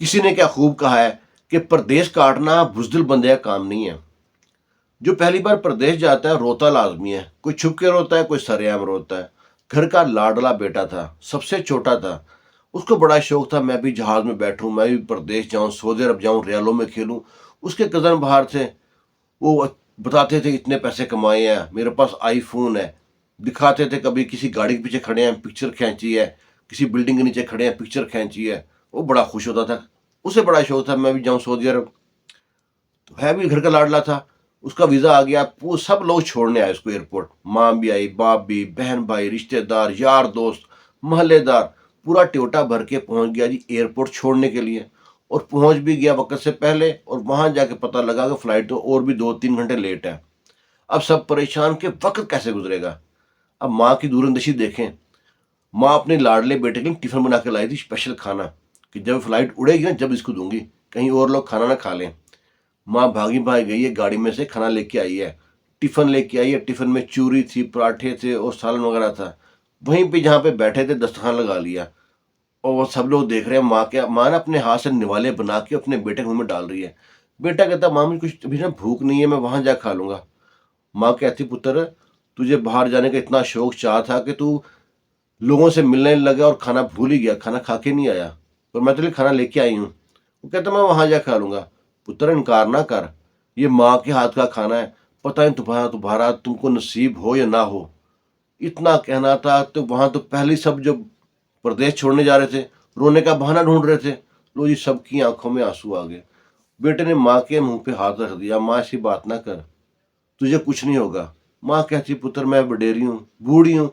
किसी ने क्या खूब कहा है कि परदेश काटना बुज़दिल बंदे का काम नहीं है। जो पहली बार परदेश जाता है रोता लाज़मी है, कोई छुप के रोता है, कोई सरेआम रोता है। घर का लाडला बेटा था, सबसे छोटा था। उसको बड़ा शौक था मैं भी जहाज़ में बैठूँ, मैं भी परदेश जाऊँ, सऊदी अरब जाऊँ, रियालों में खेलूँ। उसके कज़न बाहर थे, वो बताते थे इतने पैसे कमाए हैं, मेरे पास आईफ़ोन है। दिखाते थे कभी किसी गाड़ी के पीछे खड़े हैं, पिक्चर खींची है, किसी बिल्डिंग के नीचे खड़े हैं, पिक्चर खींची है। वो बड़ा खुश होता था। उसे बड़ा शौक था मैं भी जाऊँ सऊदी अरब। तो है भी घर का लाडला था। उसका वीज़ा आ गया, वो सब लोग छोड़ने आए उसको एयरपोर्ट। माँ भी आई, बाप भी, बहन भाई, रिश्तेदार, यार दोस्त, मोहल्लेदार, पूरा ट्योटा भर के पहुंच गया जी एयरपोर्ट छोड़ने के लिए। और पहुंच भी गया वक्त से पहले, और वहां जाके पता लगा कि फ्लाइट तो और भी 2-3 घंटे लेट है। अब सब परेशान कि वक्त कैसे गुजरेगा। अब माँ की दूरंदेशी देखें। माँ अपने लाडले बेटे के लिए टिफिन बना के लाई थी, स्पेशल खाना, कि जब फ्लाइट उड़ेगी ना जब इसको दूंगी, कहीं और लोग खाना ना खा लें। माँ भागी भाग गई है, गाड़ी में से खाना लेके आई है, टिफिन लेके आई है। टिफिन में चूरी थी, पराठे थे और सालन वगैरह था। वहीं पे जहाँ पे बैठे थे दस्तरखान लगा लिया, और वो सब लोग देख रहे हैं। माँ ने अपने हाथ से निवाले बना के अपने बेटे के मुंह में डाल रही है। बेटा कहता माँ मुझे कुछ अभी ना भूख नहीं है, मैं वहां जा खा लूंगा। माँ कहती पुत्र, तुझे बाहर जाने का इतना शौक चाह था कि तू लोगों से मिलने लगा और खाना भूल ही गया, खाना खा के नहीं आया, पर मैं तेरे लिए खाना लेके आई हूँ। वो कहता मैं वहां जा खा लूंगा। पुत्र इनकार ना कर, ये माँ के हाथ का खाना है, पता नहीं तुम्हारा तुम्हारा तुमको नसीब हो या ना हो। इतना कहना था तो वहां तो पहले सब जो प्रदेश छोड़ने जा रहे थे रोने का बहाना ढूंढ रहे थे। लो जी सबकी आंखों में आंसू आ गए। बेटे ने माँ के मुंह पे हाथ रख दिया, माँ ऐसी बात ना कर, तुझे कुछ नहीं होगा। माँ कहती पुत्र मैं बडेरी हूँ, बूढ़ी हूँ,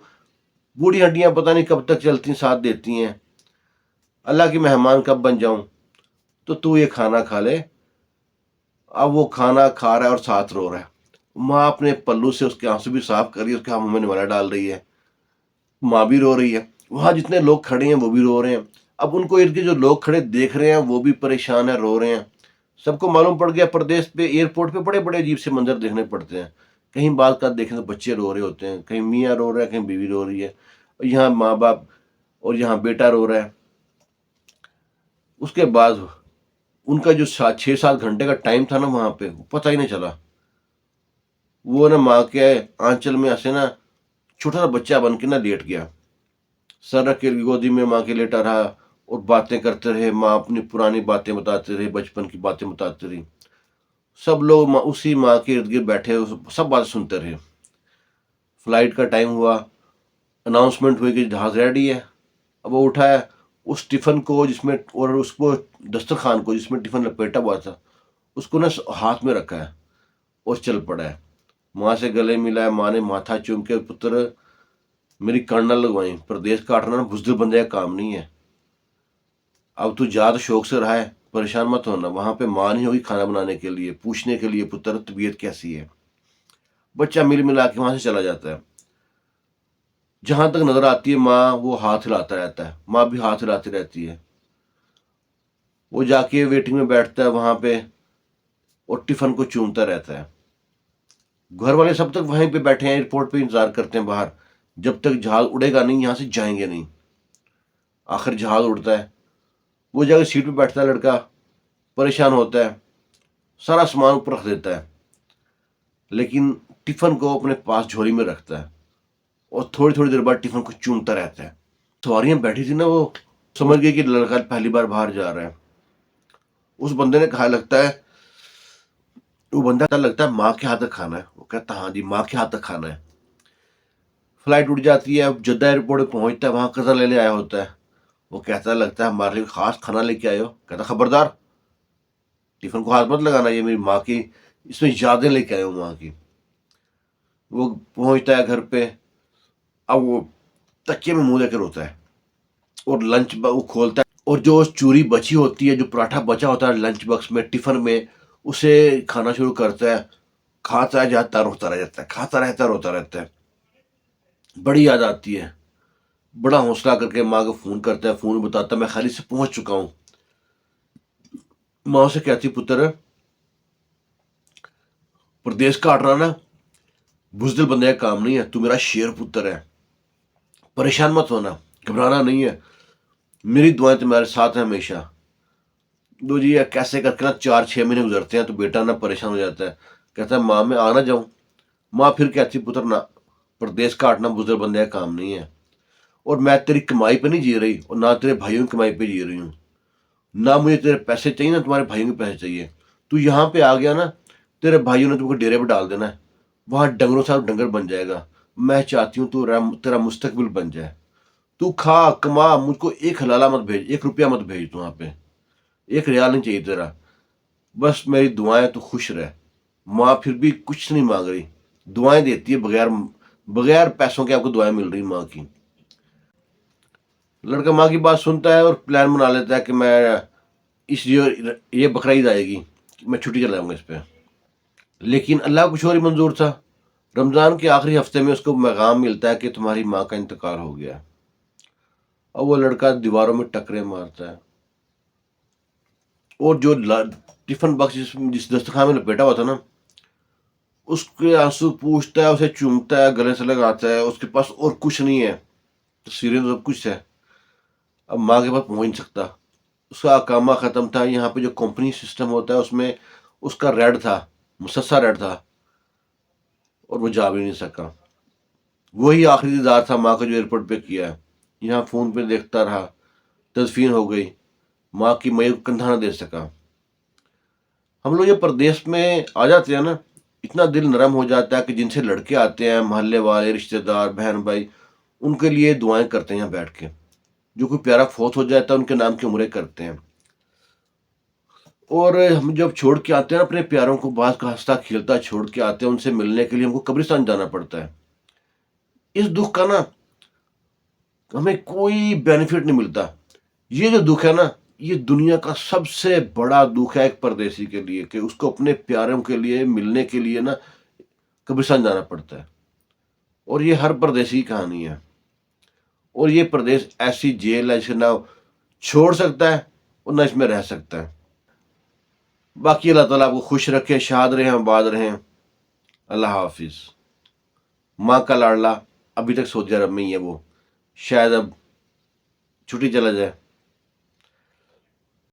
बूढ़ी हड्डियां पता नहीं कब तक चलती साथ देती हैं, अल्लाह की मेहमान कब बन जाऊं, तो तू ये खाना खा ले। अब वो खाना खा रहा है और साथ रो रहा है। माँ अपने पल्लू से उसके आंसू भी साफ कर रही है, उसके मुंह में निवाला डाल रही है। माँ भी रो रही है, वहां जितने लोग खड़े हैं वो भी रो रहे हैं। अब उनको इर्द गिर्द जो लोग खड़े देख रहे हैं वो भी परेशान है, रो रहे हैं। सबको मालूम पड़ गया प्रदेश पे एयरपोर्ट पे बड़े बड़े अजीब से मंजर देखने पड़ते हैं। कहीं बात का देखें तो बच्चे रो रहे होते हैं, कहीं मियाँ रो रहा है, कहीं बीवी रो रही है, और यहाँ माँ बाप और यहाँ बेटा रो रहा है। उसके बाद उनका जो 6-7 घंटे का टाइम था ना वहां पे, वो पता ही नहीं चला। वो ना माँ के आंचल में ऐसे ना छोटा सा बच्चा बन के ना लेट गया, सर रख के गोदी में माँ के लेटा रहा, और बातें करते रहे। माँ अपनी पुरानी बातें बताते रहे, बचपन की बातें बताते रही। सब लोग उसी माँ के इर्द गिर्द बैठे सब बातें सुनते रहे। फ्लाइट का टाइम हुआ, अनाउंसमेंट हुई कि जहाज रेडी है। अब वो उठा है उस टिफिन को जिसमें, और उसको दस्तरखान को जिसमें टिफिन लपेटा हुआ था, उसको ना हाथ में रखा है और चल पड़ा है। माँ से गले मिला है। माँ ने माथा चूम के पुत्र मेरी कर्ण लगवाई, प्रदेश काटना ना बुजदिल बंदे का काम नहीं है। अब तू जा तो शौक से रहा है, परेशान मत होना। वहां पे माँ नहीं होगी खाना बनाने के लिए, पूछने के लिए पुत्र तबीयत कैसी है। बच्चा मिल मिला के वहां से चला जाता है। जहां तक नजर आती है माँ वो हाथ हिलाता रहता है, माँ भी हाथ हिलाती रहती है। वो जाके वेटिंग में बैठता है वहां पे और टिफिन को चूमता रहता है। घर वाले सब तक वहीं पे बैठे हैं, एयरपोर्ट पे इंतजार करते हैं बाहर, जब तक जहाज उड़ेगा नहीं, यहां से जाएंगे नहीं। आखिर जहाज उड़ता है, वो जाकर सीट पे बैठता है लड़का, परेशान होता है, सारा सामान ऊपर रख देता है, लेकिन टिफिन को अपने पास झोली में रखता है, और थोड़ी थोड़ी देर बाद टिफिन को चूमता रहता है। सवारियां बैठी थी ना, वो समझ गई कि लड़का पहली बार बाहर जा रहा है। उस बंदे ने कहा लगता है, वो बंदा लगता है माँ के हाथ का खाना है। वो कहता हाँ जी माँ के हाथ का खाना है। फ्लाइट उड़ जाती है, अब जद्दा एयरपोर्ट पे पहुंचता है, वहां कजन लेने आया होता है। वो कहता लगता है हमारे लिए खास खाना लेके आए हो। कहता खबरदार, टिफिन को हाथ मत लगाना, ये मेरी माँ की, इसमें यादें लेके आए हो माँ की। वो पहुंचता है घर पे, अब वो तकिए में मुंह लेकर रोता है, और लंच वो खोलता है, और जो चूरी बची होती है, जो पराठा बचा होता है लंच बॉक्स में, टिफिन में, उसे खाना शुरू करता है। खाता जाता रोता रह जाता है, खाता रहता रोता रहता है। बड़ी याद आती है। बड़ा हौसला करके माँ को फोन करता है, फोन बताता मैं खाली से पहुंच चुका हूँ। माँ से कहती पुत्र, प्रदेश काटना ना बुजदिल बंदे का काम नहीं है, तू मेरा शेर पुत्र है, परेशान मत होना, घबराना नहीं है, मेरी दुआएं तुम्हारे साथ है हमेशा। दो जी ये कैसे करके ना 4-6 महीने गुजरते हैं तो बेटा ना परेशान हो जाता है, कहता है माँ मैं आ ना जाऊँ। माँ फिर कहती पुत्र ना, परदेश काटना बुजुर्ग बंदे का काम नहीं है, और मैं तेरी कमाई पे नहीं जी रही और ना तेरे भाइयों की कमाई पे जी रही हूँ, ना मुझे तेरे पैसे चाहिए ना तुम्हारे भाइयों के पैसे चाहिए। तू यहाँ पे आ गया ना, तेरे भाइयों ने तुमको डेरे पे डाल देना है, वहाँ डंगरों साथ डंगर बन जाएगा। मैं चाहती हूँ तू तेरा मुस्तकबिल बन जाए, तू खा कमा, मुझको एक हलाला मत भेज, 1 रुपया मत भेज, तू वहाँ पे 1 रियाल नहीं चाहिए तेरा, बस मेरी दुआएं तू खुश रह। माँ फिर भी कुछ नहीं मांग रही, दुआएं देती है, बगैर बगैर पैसों के आपको दुआएं मिल रही माँ की। लड़का माँ की बात सुनता है और प्लान बना लेता है कि मैं इस ये बकरा ईद आएगी, मैं छुट्टी चला जाऊंगा इस पे। लेकिन अल्लाह को कुछ और ही मंजूर था। रमज़ान के आखिरी हफ्ते में उसको पैगाम मिलता है कि तुम्हारी माँ का इंतकाल हो गया। अब वो लड़का दीवारों में टकरे मारता है, और जो टिफिन बॉक्स जिस दस्तरखान में लपेटा हुआ था ना, उसके आंसू पूछता है, उसे चूमता है, गले से लगाता है, उसके पास और कुछ नहीं है, तस्वीरें तो सब कुछ है, अब माँ के पास पहुंच नहीं सकता। उसका अकामा ख़त्म था, यहाँ पे जो कंपनी सिस्टम होता है उसमें उसका रेड था, मुसस्सा रेड था, और वो जा भी नहीं सका। वही आखिरी दीदार था माँ का जो एयरपोर्ट पे किया है। यहाँ फ़ोन पे देखता रहा, तदफीन हो गई, माँ की मई को कंधा ना दे सका। हम लोग ये परदेश में आ जाते हैं ना, इतना दिल नरम हो जाता है कि जिनसे लड़के आते हैं, मोहल्ले वाले, रिश्तेदार, बहन भाई, उनके लिए दुआएं करते हैं यहाँ बैठ के। जो कोई प्यारा फोत हो जाता है उनके नाम की उम्रें करते हैं। और हम जब छोड़ के आते हैं ना अपने प्यारों को, बास का हंसता खेलता छोड़ के आते हैं, उनसे मिलने के लिए हमको कब्रिस्तान जाना पड़ता है। इस दुख का ना हमें कोई बेनिफिट नहीं मिलता। ये जो दुख है ना, ये दुनिया का सबसे बड़ा दुख है एक परदेसी के लिए, कि उसको अपने प्यारों के लिए मिलने के लिए ना कब्रिस्तान जाना पड़ता है। और ये हर परदेसी की कहानी है। और ये प्रदेश ऐसी जेल है जिसे ना छोड़ सकता है और ना इसमें रह सकता है। बाकी अल्लाह ताला आपको खुश रखे, शाद रहें, आबाद रहें। अल्लाह हाफिज। माँ का लाडला अभी तक सऊदी अरब में ही है वो, शायद अब छुट्टी चला जाए।